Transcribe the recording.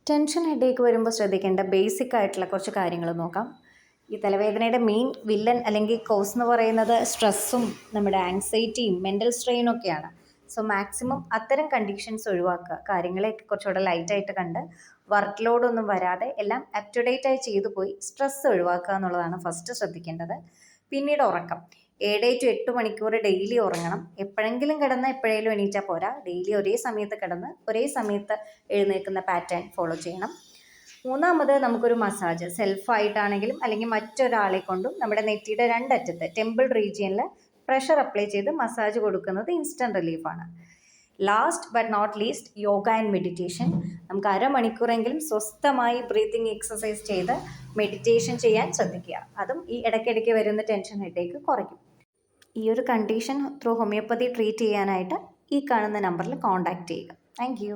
Tension headache വരുമ്പോൾ ശ്രദ്ധിക്കേണ്ട basic ആയിട്ടുള്ള കുറച്ച് കാര്യങ്ങൾ നോക്കാം. ഈ തലവേദനയുടെ മെയിൻ വില്ലൻ അല്ലെങ്കിൽ കോസ് എന്ന് പറയുന്നത് സ്ട്രെസ്സും നമ്മുടെ ആങ്സൈറ്റിയും മെൻ്റൽ സ്ട്രെയിനും ഒക്കെയാണ്. സോ മാക്സിമം അത്തരം കണ്ടീഷൻസ് ഒഴിവാക്കുക. കാര്യങ്ങളെ കുറച്ചുകൂടെ ലൈറ്റായിട്ട് കണ്ട് വർക്ക് ലോഡൊന്നും വരാതെ എല്ലാം അപ് ടു ഡേറ്റ് ആയി ചെയ്തു പോയി സ്ട്രെസ് ഒഴിവാക്കുക എന്നുള്ളതാണ് ഫസ്റ്റ് ശ്രദ്ധിക്കേണ്ടത്. പിന്നീട് ഉറക്കം 7 to 8 മണിക്കൂർ ഡെയിലി ഉറങ്ങണം. എപ്പോഴെങ്കിലും കിടന്ന് എപ്പോഴേലും എണീറ്റാൽ പോരാ, ഡെയിലി ഒരേ സമയത്ത് കിടന്ന് ഒരേ സമയത്ത് എഴുന്നേൽക്കുന്ന പാറ്റേൺ ഫോളോ ചെയ്യണം. മൂന്നാമത് നമുക്കൊരു മസാജ് സെൽഫായിട്ടാണെങ്കിലും അല്ലെങ്കിൽ മറ്റൊരാളെ കൊണ്ടും നമ്മുടെ നെറ്റിയുടെ രണ്ടറ്റത്ത് ടെമ്പിൾ റീജിയനിൽ പ്രഷർ അപ്ലൈ ചെയ്ത് മസാജ് കൊടുക്കുന്നത് ഇൻസ്റ്റൻറ്റ് റിലീഫാണ്. Last but not least, yoga and meditation. നമുക്ക് അരമണിക്കൂറെങ്കിലും സ്വസ്ഥമായി ബ്രീത്തിങ് എക്സസൈസ് ചെയ്ത് മെഡിറ്റേഷൻ ചെയ്യാൻ ശ്രദ്ധിക്കുക. അതും ഈ ഇടയ്ക്കിടയ്ക്ക് വരുന്ന ടെൻഷൻ ഹെഡേക്ക് കുറയ്ക്കും. ഈ ഒരു കണ്ടീഷൻ ത്രൂ ഹോമിയോപ്പതി ട്രീറ്റ് ചെയ്യാനായിട്ട് ഈ കാണുന്ന നമ്പറിൽ കോൺടാക്റ്റ് ചെയ്യുക. Thank you.